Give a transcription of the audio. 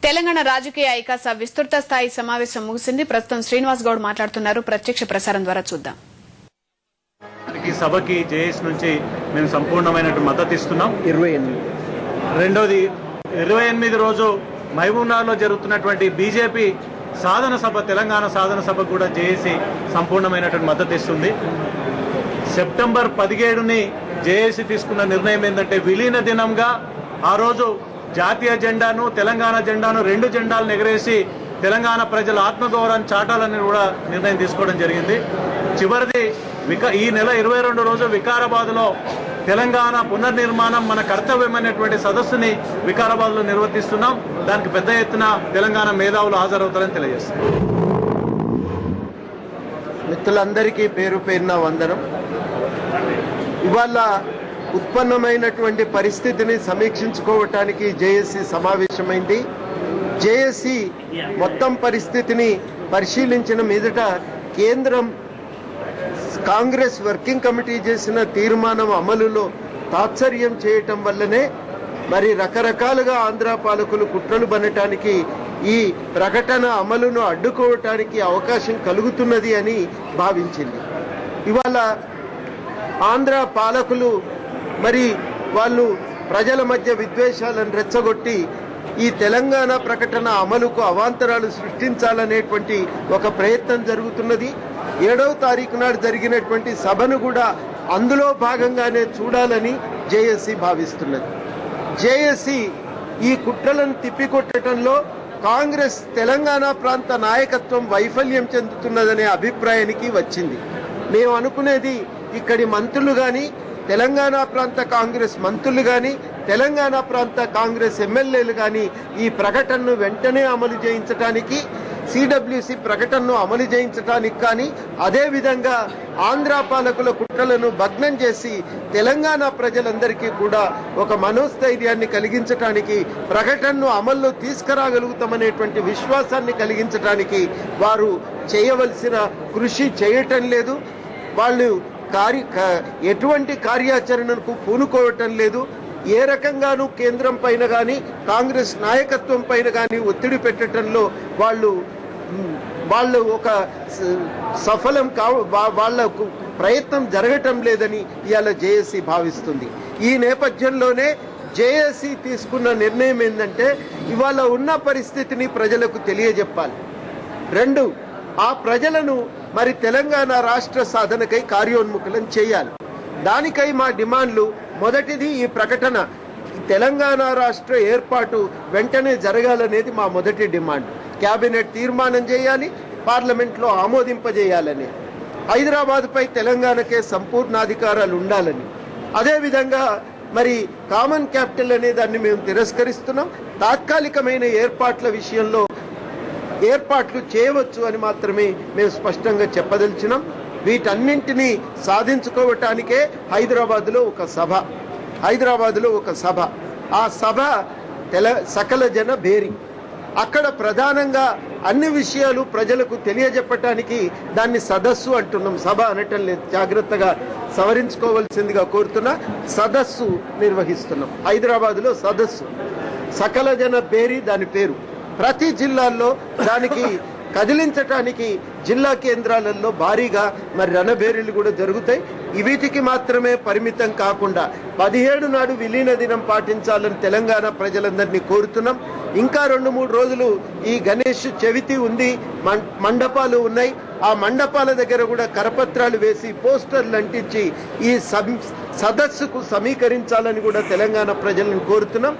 తెలంగాణ రాజకీయ ఐకాస విస్తృత స్థాయి సమావేశం ముగిసింది. ప్రస్తుతం శ్రీనివాస్ గౌడ్ మాట్లాడుతున్నారు. ప్రత్యక్ష ప్రసారం ద్వారా చూద్దాం. ఈ సభకి జేఎస్ నుంచి మేము సంపూర్ణమైన మద్దతు ఇస్తున్నాం. రెండోది 28 రోజు మహబూబ్నగర్లో జరుగుతున్నటువంటి బీజేపీ సాధన సభ, తెలంగాణ సాధన సభకు కూడా జేఏసీ సంపూర్ణమైనటువంటి మద్దతు ఇస్తుంది. సెప్టెంబర్ 17ని జేఏసీ తీసుకున్న నిర్ణయం ఏంటంటే విలీన దినంగా ఆ రోజు జాతీయ జెండాను తెలంగాణ జెండాను రెండు జెండాలను ఎగరేసి తెలంగాణ ప్రజల ఆత్మగౌరవాన్ని చాటాలని కూడా నిర్ణయం తీసుకోవడం జరిగింది. చివరిది ఈ నెల 22 రోజు వికారాబాద్లో తెలంగాణ పునర్నిర్మాణం మన కర్తవ్యమైనటువంటి సదస్సుని వికారాబాద్లో నిర్వర్తిస్తున్నాం. దానికి పెద్ద ఎత్తున తెలంగాణ మేధావులు హాజరవుతారని తెలియజేస్తున్నాం. మిత్రులందరికీ పేరు పేరున వందనం. ఇవాళ ఉత్పన్నమైనటువంటి పరిస్థితిని సమీక్షించుకోవటానికి జేఏసీ సమావేశమైంది. జేఏసీ మొత్తం పరిస్థితిని పరిశీలించిన మీదట కేంద్రం కాంగ్రెస్ వర్కింగ్ కమిటీ చేసిన తీర్మానం అమలులో తాత్సర్యం చేయటం వల్లనే మరి రకరకాలుగా ఆంధ్ర పాలకులు కుట్రలు బనటానికి ఈ ప్రకటన అమలును అడ్డుకోవటానికి అవకాశం కలుగుతున్నది అని భావించింది. ఇవాళ ఆంధ్ర పాలకులు మరి వాళ్ళు ప్రజల మధ్య విద్వేషాలను రెచ్చగొట్టి ఈ తెలంగాణ ప్రకటన అమలుకు అవాంతరాలు సృష్టించాలనేటువంటి ఒక ప్రయత్నం జరుగుతున్నది. 7వ తారీఖు నాడు జరిగినటువంటి సభను కూడా అందులో భాగంగానే చూడాలని జేఏసీ భావిస్తున్నది. జేఏసీ ఈ కుట్రలను తిప్పికొట్టడంలో కాంగ్రెస్ తెలంగాణ ప్రాంత నాయకత్వం వైఫల్యం చెందుతున్నదనే అభిప్రాయానికి వచ్చింది. మేము అనుకునేది ఇక్కడి మంత్రులు కానీ తెలంగాణ ప్రాంత కాంగ్రెస్ మంత్రులు కానీ తెలంగాణ ప్రాంత కాంగ్రెస్ ఎమ్మెల్యేలు కానీ ఈ ప్రకటనను వెంటనే అమలు చేయించడానికి, సిడబ్ల్యూసి ప్రకటనను అమలు చేయించడానికి కానీ అదేవిధంగా ఆంధ్ర పాలకుల కుట్రలను భగ్నం చేసి తెలంగాణ ప్రజలందరికీ కూడా ఒక మనోస్థైర్యాన్ని కలిగించడానికి, ప్రకటనను అమల్లో తీసుకురాగలుగుతామనేటువంటి విశ్వాసాన్ని కలిగించడానికి వారు చేయవలసిన కృషి చేయటం లేదు. వాళ్ళు ఎటువంటి కార్యాచరణకు పూనుకోవటం లేదు. ఏ రకంగానూ కేంద్రం పైన కానీ కాంగ్రెస్ నాయకత్వం పైన కానీ ఒత్తిడి పెట్టడంలో వాళ్ళు ఒక సఫలం వాళ్ళ ప్రయత్నం జరగటం లేదని ఇవాళ జేఏసీ భావిస్తుంది. ఈ నేపథ్యంలోనే జేఏసీ తీసుకున్న నిర్ణయం ఏంటంటే ఇవాళ ఉన్న పరిస్థితిని ప్రజలకు తెలియజెప్పాలి. 2, ఆ ప్రజలను మరి తెలంగాణ రాష్ట్ర సాధనకై కార్యోన్ముఖులం చేయాలి. దానికై మా డిమాండ్లు, మొదటిది ఈ ప్రకటన తెలంగాణ రాష్ట్ర ఏర్పాటు వెంటనే జరగాలనేది మా మొదటి డిమాండ్. కేబినెట్ తీర్మానం చేయాలి, పార్లమెంట్లో ఆమోదింపజేయాలని, హైదరాబాద్పై తెలంగాణకే సంపూర్ణాధికారాలు ఉండాలని, అదేవిధంగా మరి కామన్ క్యాపిటల్ అనే దాన్ని మేము తిరస్కరిస్తున్నాం. తాత్కాలికమైన ఏర్పాట్ల విషయంలో ఏర్పాట్లు చేయవచ్చు అని మాత్రమే మేము స్పష్టంగా చెప్పదలిచినాం. వీటన్నింటినీ సాధించుకోవటానికే హైదరాబాద్లో ఒక సభ ఆ సభ సకల జన భేరి. అక్కడ ప్రధానంగా అన్ని విషయాలు ప్రజలకు తెలియజెప్పటానికి దాన్ని సదస్సు అంటున్నాం, సభ అనటం లేదు. జాగ్రత్తగా సవరించుకోవాల్సిందిగా కోరుతున్నా. సదస్సు నిర్వహిస్తున్నాం హైదరాబాద్లో. సదస్సు సకల జన భేరి దాని పేరు. ప్రతి జిల్లాల్లో దానికి కదిలించటానికి జిల్లా కేంద్రాలలో భారీగా మరి రణభేరీలు కూడా జరుగుతాయి. వీటికి మాత్రమే పరిమితం కాకుండా 17 నాడు విలీన దినం పాటించాలని తెలంగాణ ప్రజలందరినీ కోరుతున్నాం. ఇంకా 2-3 రోజులు ఈ గణేష్ చవితి ఉంది, మండపాలు ఉన్నాయి. ఆ మండపాల దగ్గర కూడా కరపత్రాలు వేసి పోస్టర్లు అంటించి ఈ సదస్సుకు సమీకరించాలని కూడా తెలంగాణ ప్రజలను కోరుతున్నాం.